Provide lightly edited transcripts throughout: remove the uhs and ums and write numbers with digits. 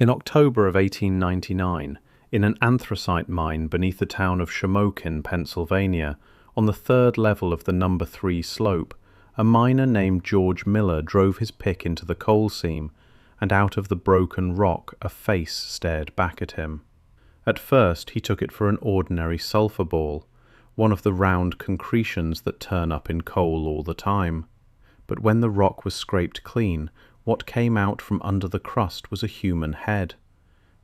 In October of 1899, in an anthracite mine beneath the town of Shamokin, Pennsylvania, on the third level of the number 3 slope, a miner named George Miller drove his pick into the coal seam, and out of the broken rock a face stared back at him. At first he took it for an ordinary sulphur ball, one of the round concretions that turn up in coal all the time. But when the rock was scraped clean, what came out from under the crust was a human head.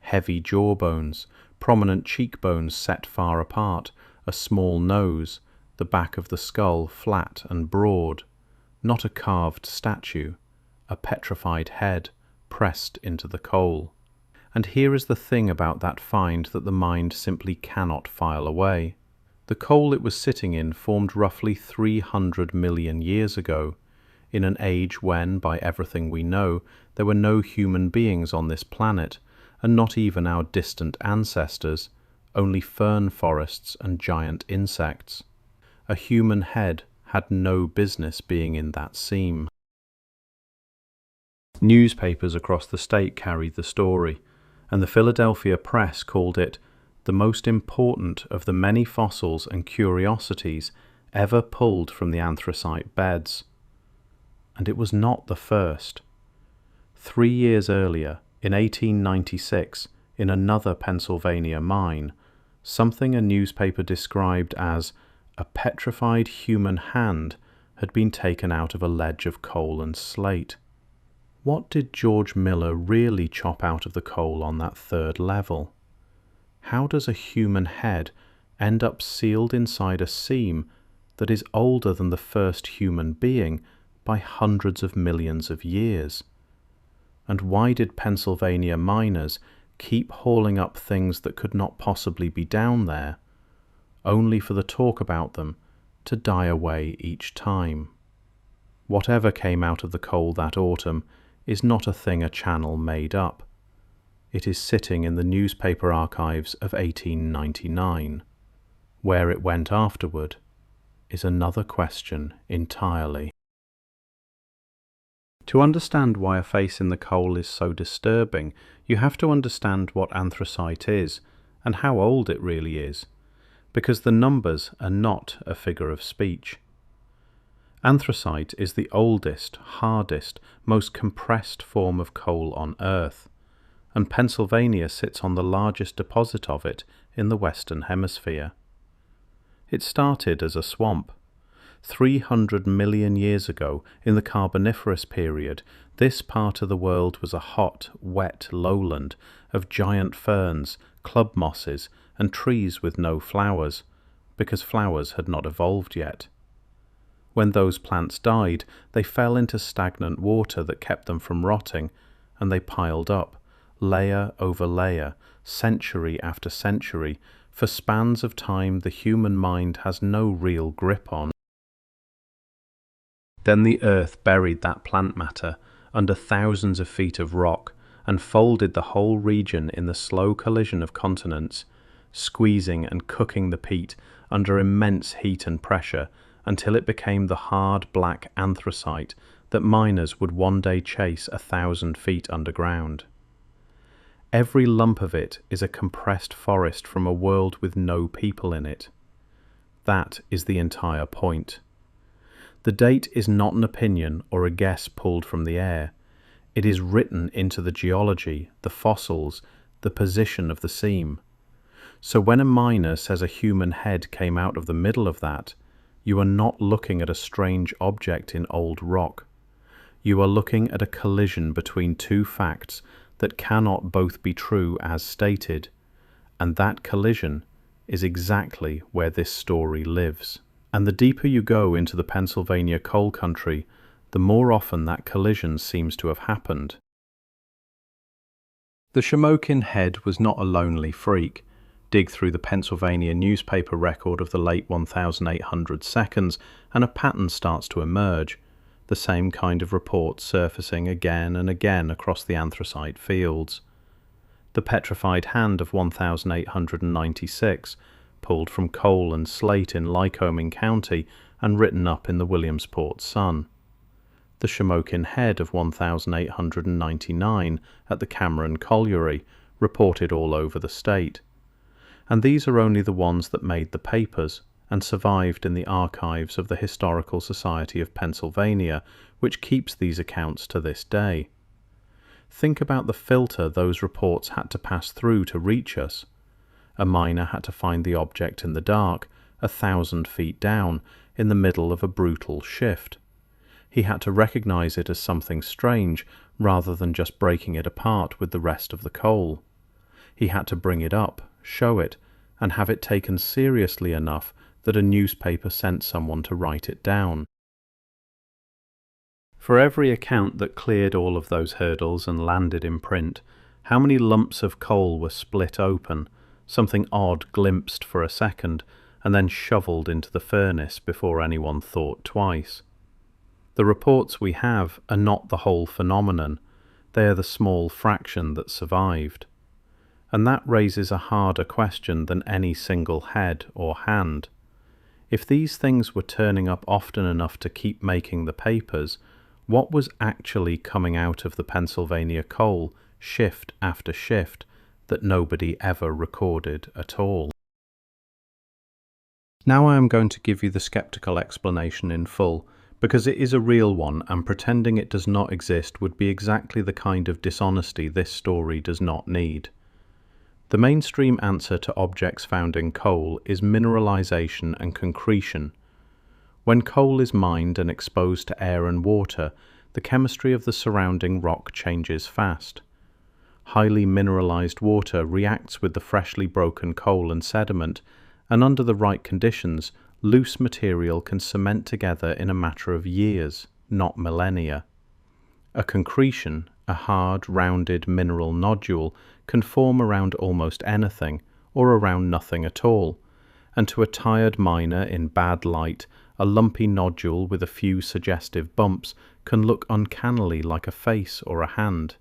Heavy jawbones, prominent cheekbones set far apart, a small nose, the back of the skull flat and broad. Not a carved statue, a petrified head pressed into the coal. And here is the thing about that find that the mind simply cannot file away. The coal it was sitting in formed roughly 300 million years ago, in an age when, by everything we know, there were no human beings on this planet, and not even our distant ancestors, only fern forests and giant insects. A human head had no business being in that seam. Newspapers across the state carried the story, and the Philadelphia Press called it the most important of the many fossils and curiosities ever pulled from the anthracite beds. And it was not the first. 3 years earlier, in 1896, in another Pennsylvania mine, something a newspaper described as a petrified human hand had been taken out of a ledge of coal and slate. What did George Miller really chop out of the coal on that third level? How does a human head end up sealed inside a seam that is older than the first human being by hundreds of millions of years? And why did Pennsylvania miners keep hauling up things that could not possibly be down there, only for the talk about them to die away each time? Whatever came out of the coal that autumn is not a thing a channel made up. It is sitting in the newspaper archives of 1899. Where it went afterward is another question entirely. To understand why a face in the coal is so disturbing, you have to understand what anthracite is and how old it really is, because the numbers are not a figure of speech. Anthracite is the oldest, hardest, most compressed form of coal on Earth, and Pennsylvania sits on the largest deposit of it in the Western Hemisphere. It started as a swamp. 300 million years ago, in the Carboniferous period, this part of the world was a hot, wet lowland of giant ferns, club mosses, and trees with no flowers, because flowers had not evolved yet. When those plants died, they fell into stagnant water that kept them from rotting, and they piled up, layer over layer, century after century, for spans of time the human mind has no real grip on. Then the earth buried that plant matter under thousands of feet of rock and folded the whole region in the slow collision of continents, squeezing and cooking the peat under immense heat and pressure until it became the hard black anthracite that miners would one day chase 1,000 feet underground. Every lump of it is a compressed forest from a world with no people in it. That is the entire point. The date is not an opinion or a guess pulled from the air. It is written into the geology, the fossils, the position of the seam. So when a miner says a human head came out of the middle of that, you are not looking at a strange object in old rock. You are looking at a collision between two facts that cannot both be true as stated, and that collision is exactly where this story lives. And the deeper you go into the Pennsylvania coal country, the more often that collision seems to have happened. The Shimokin head was not a lonely freak. Dig through the Pennsylvania newspaper record of the late 1800 seconds, and a pattern starts to emerge, the same kind of report surfacing again and again across the anthracite fields. The petrified hand of 1896, pulled from coal and slate in Lycoming County and written up in the Williamsport Sun. the Shamokin head of 1899 at the Cameron Colliery, reported all over the state. And these are only the ones that made the papers and survived in the archives of the Historical Society of Pennsylvania, which keeps these accounts to this day. Think about the filter those reports had to pass through to reach us. A miner had to find the object in the dark, 1,000 feet down, in the middle of a brutal shift. He had to recognize it as something strange, rather than just breaking it apart with the rest of the coal. He had to bring it up, show it, and have it taken seriously enough that a newspaper sent someone to write it down. For every account that cleared all of those hurdles and landed in print, how many lumps of coal were split open, something odd glimpsed for a second, and then shoveled into the furnace before anyone thought twice? The reports we have are not the whole phenomenon, they are the small fraction that survived. And that raises a harder question than any single head or hand. If these things were turning up often enough to keep making the papers, what was actually coming out of the Pennsylvania coal, shift after shift, that nobody ever recorded at all? Now I am going to give you the skeptical explanation in full, because it is a real one, and pretending it does not exist would be exactly the kind of dishonesty this story does not need. The mainstream answer to objects found in coal is mineralization and concretion. When coal is mined and exposed to air and water, the chemistry of the surrounding rock changes fast. Highly mineralized water reacts with the freshly broken coal and sediment, and under the right conditions, loose material can cement together in a matter of years, not millennia. A concretion, a hard, rounded mineral nodule, can form around almost anything, or around nothing at all, and to a tired miner in bad light, a lumpy nodule with a few suggestive bumps can look uncannily like a face or a hand.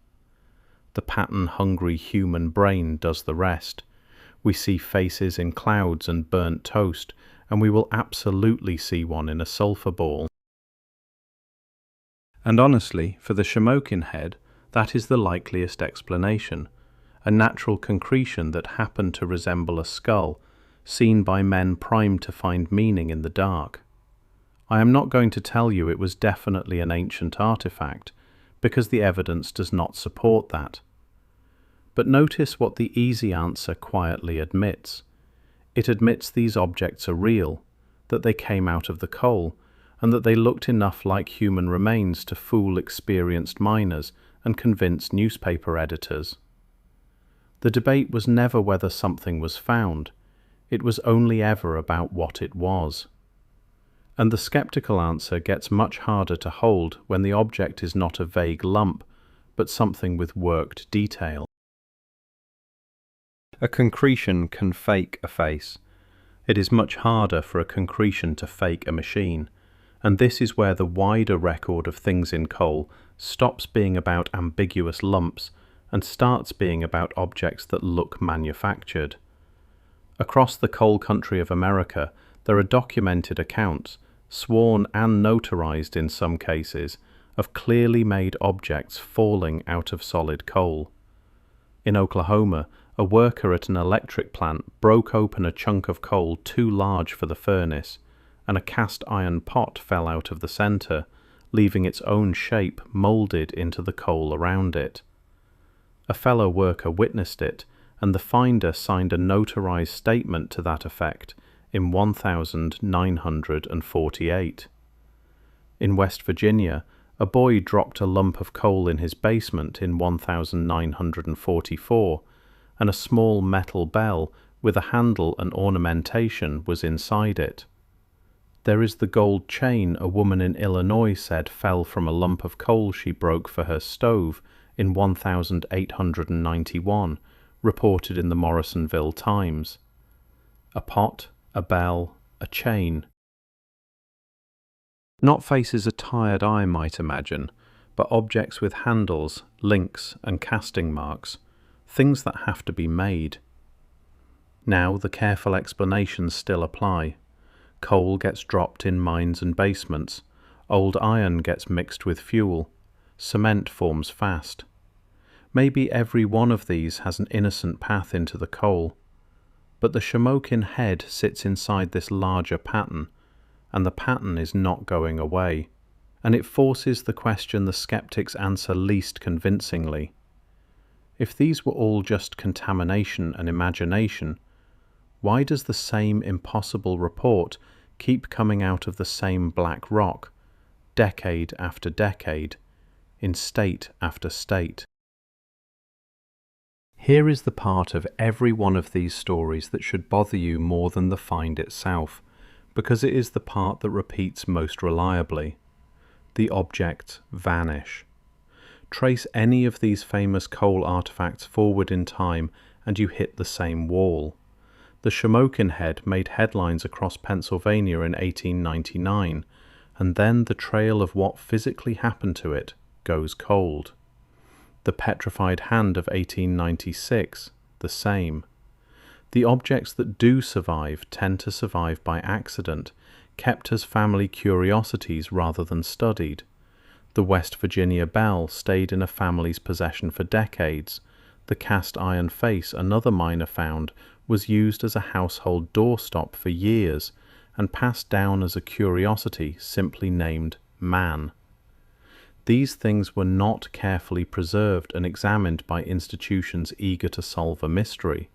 The pattern-hungry human brain does the rest. We see faces in clouds and burnt toast, and we will absolutely see one in a sulphur ball. And honestly, for the Shamokin head, that is the likeliest explanation, a natural concretion that happened to resemble a skull, seen by men primed to find meaning in the dark. I am not going to tell you it was definitely an ancient artifact, because the evidence does not support that. But notice what the easy answer quietly admits. It admits these objects are real, that they came out of the coal, and that they looked enough like human remains to fool experienced miners and convince newspaper editors. The debate was never whether something was found, it was only ever about what it was. And the skeptical answer gets much harder to hold when the object is not a vague lump, but something with worked detail. A concretion can fake a face. It is much harder for a concretion to fake a machine, and this is where the wider record of things in coal stops being about ambiguous lumps and starts being about objects that look manufactured. Across the coal country of America, there are documented accounts, sworn and notarized in some cases, of clearly made objects falling out of solid coal. In Oklahoma, a worker at an electric plant broke open a chunk of coal too large for the furnace, and a cast iron pot fell out of the center, leaving its own shape molded into the coal around it. A fellow worker witnessed it, and the finder signed a notarized statement to that effect in 1948. In West Virginia, a boy dropped a lump of coal in his basement in 1944, and a small metal bell with a handle and ornamentation was inside it. There is the gold chain a woman in Illinois said fell from a lump of coal she broke for her stove in 1891, reported in the Morrisonville Times. A pot, a bell, a chain. Not faces a tired eye might imagine, but objects with handles, links, and casting marks, things that have to be made. Now the careful explanations still apply. Coal gets dropped in mines and basements. Old iron gets mixed with fuel. Cement forms fast. Maybe every one of these has an innocent path into the coal. But the Shamokin head sits inside this larger pattern, and the pattern is not going away, and it forces the question the skeptics answer least convincingly. If these were all just contamination and imagination, why does the same impossible report keep coming out of the same black rock, decade after decade, in state after state? Here is the part of every one of these stories that should bother you more than the find itself, because it is the part that repeats most reliably. The objects vanish. Trace any of these famous coal artifacts forward in time and you hit the same wall. The Shamokin head made headlines across Pennsylvania in 1899, and then the trail of what physically happened to it goes cold. The petrified hand of 1896, the same. The objects that do survive tend to survive by accident, kept as family curiosities rather than studied. The West Virginia bell stayed in a family's possession for decades. The cast iron face another miner found was used as a household doorstop for years and passed down as a curiosity simply named man. These things were not carefully preserved and examined by institutions eager to solve a mystery.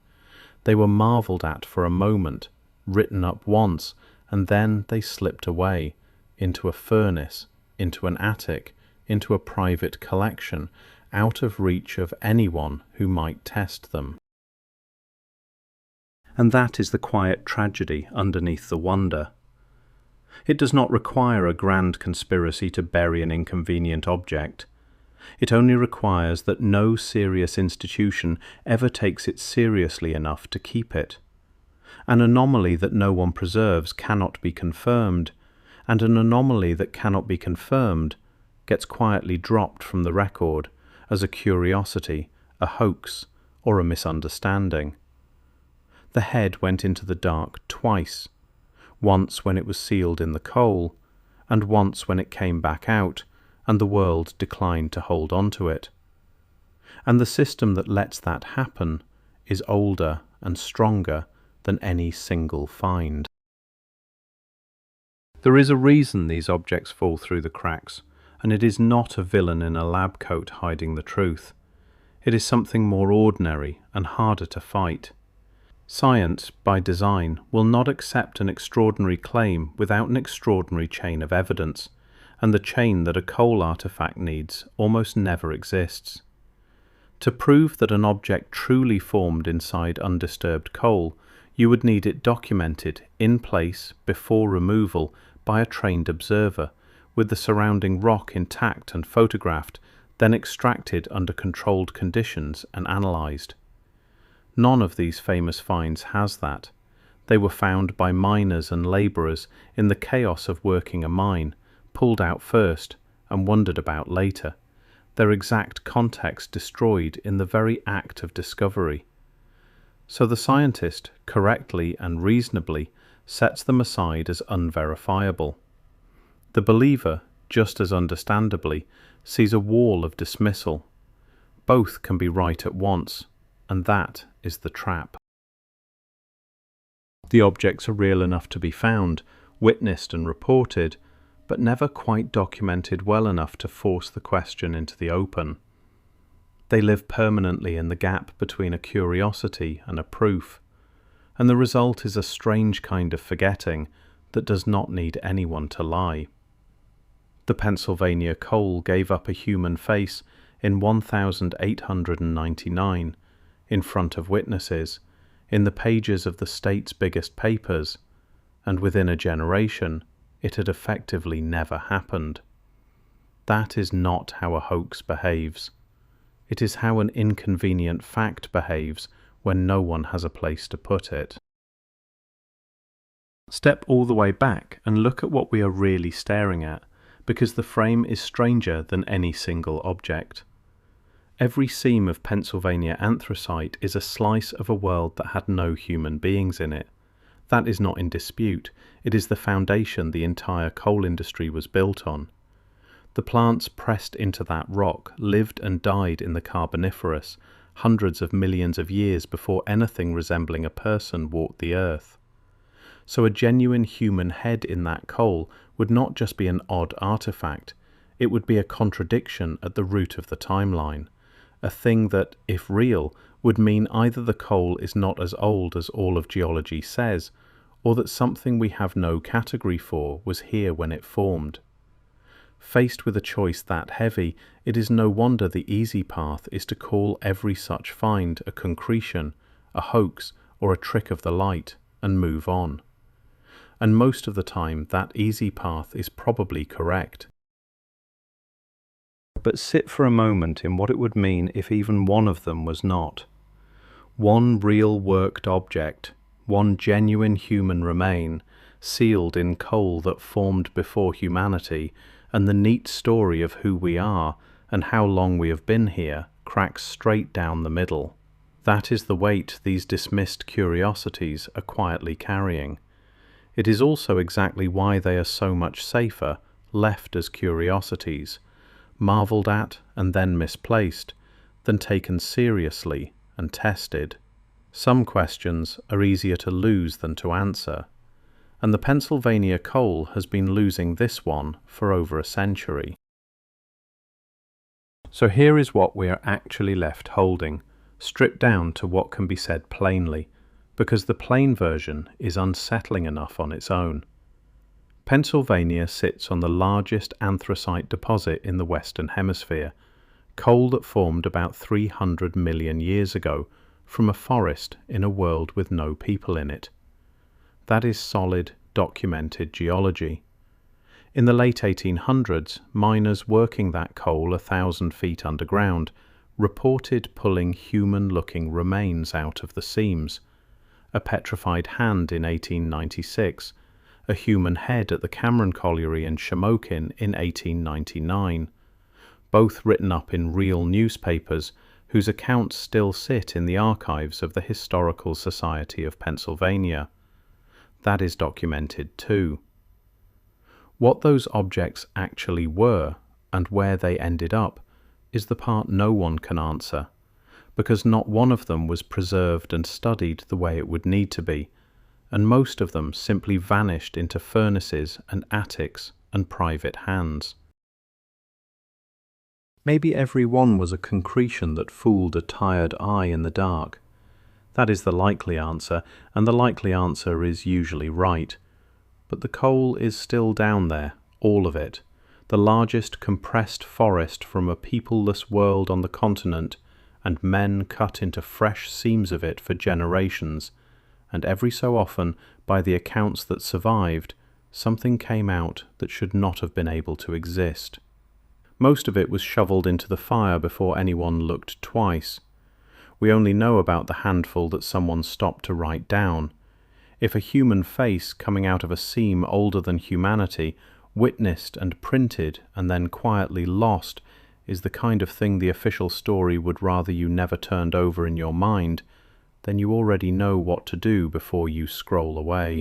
They were marvelled at for a moment, written up once, and then they slipped away, into a furnace, into an attic, into a private collection, out of reach of anyone who might test them. And that is the quiet tragedy underneath the wonder. It does not require a grand conspiracy to bury an inconvenient object. It only requires that no serious institution ever takes it seriously enough to keep it. An anomaly that no one preserves cannot be confirmed, and an anomaly that cannot be confirmed gets quietly dropped from the record as a curiosity, a hoax, or a misunderstanding. The head went into the dark twice, once when it was sealed in the coal, and once when it came back out and the world declined to hold on to it. And the system that lets that happen is older and stronger than any single find. There is a reason these objects fall through the cracks, and it is not a villain in a lab coat hiding the truth. It is something more ordinary and harder to fight. Science, by design, will not accept an extraordinary claim without an extraordinary chain of evidence, and the chain that a coal artifact needs almost never exists. To prove that an object truly formed inside undisturbed coal, you would need it documented, in place, before removal, by a trained observer, with the surrounding rock intact and photographed, then extracted under controlled conditions and analysed. None of these famous finds has that. They were found by miners and labourers in the chaos of working a mine, pulled out first and wondered about later, their exact context destroyed in the very act of discovery. So the scientist, correctly and reasonably, sets them aside as unverifiable. The believer, just as understandably, sees a wall of dismissal. Both can be right at once, and that is the trap. The objects are real enough to be found, witnessed and reported, but never quite documented well enough to force the question into the open. They live permanently in the gap between a curiosity and a proof, and the result is a strange kind of forgetting that does not need anyone to lie. The Pennsylvania coal gave up a human face in 1899, in front of witnesses, in the pages of the state's biggest papers, and within a generation it had effectively never happened. That is not how a hoax behaves. It is how an inconvenient fact behaves when no one has a place to put it. Step all the way back and look at what we are really staring at, because the frame is stranger than any single object. Every seam of Pennsylvania anthracite is a slice of a world that had no human beings in it. That is not in dispute. It is the foundation the entire coal industry was built on. The plants pressed into that rock lived and died in the Carboniferous, hundreds of millions of years before anything resembling a person walked the earth. So a genuine human head in that coal would not just be an odd artifact, it would be a contradiction at the root of the timeline, a thing that, if real, would mean either the coal is not as old as all of geology says, or that something we have no category for was here when it formed. Faced with a choice that heavy, it is no wonder the easy path is to call every such find a concretion, a hoax, or a trick of the light, and move on. And most of the time that easy path is probably correct. But sit for a moment in what it would mean if even one of them was not. One real worked object, one genuine human remain, sealed in coal that formed before humanity, and the neat story of who we are and how long we have been here cracks straight down the middle. That is the weight these dismissed curiosities are quietly carrying. It is also exactly why they are so much safer left as curiosities, marvelled at and then misplaced, than taken seriously and tested. Some questions are easier to lose than to answer, and the Pennsylvania coal has been losing this one for over a century. So here is what we are actually left holding, stripped down to what can be said plainly, because the plain version is unsettling enough on its own. Pennsylvania sits on the largest anthracite deposit in the Western Hemisphere, coal that formed about 300 million years ago from a forest in a world with no people in it. That is solid, documented geology. In the late 1800s, miners working that coal 1,000 feet underground reported pulling human-looking remains out of the seams. A petrified hand in 1896, a human head at the Cameron Colliery in Shamokin in 1899, both written up in real newspapers whose accounts still sit in the archives of the Historical Society of Pennsylvania. That is documented too. What those objects actually were and where they ended up is the part no one can answer, because not one of them was preserved and studied the way it would need to be, and most of them simply vanished into furnaces and attics and private hands. Maybe every one was a concretion that fooled a tired eye in the dark. That is the likely answer, and the likely answer is usually right. But the coal is still down there, all of it, the largest compressed forest from a peopleless world on the continent, and men cut into fresh seams of it for generations, and every so often, by the accounts that survived, something came out that should not have been able to exist. Most of it was shoveled into the fire before anyone looked twice. We only know about the handful that someone stopped to write down. If a human face coming out of a seam older than humanity, witnessed and printed and then quietly lost, is the kind of thing the official story would rather you never turned over in your mind, then you already know what to do before you scroll away.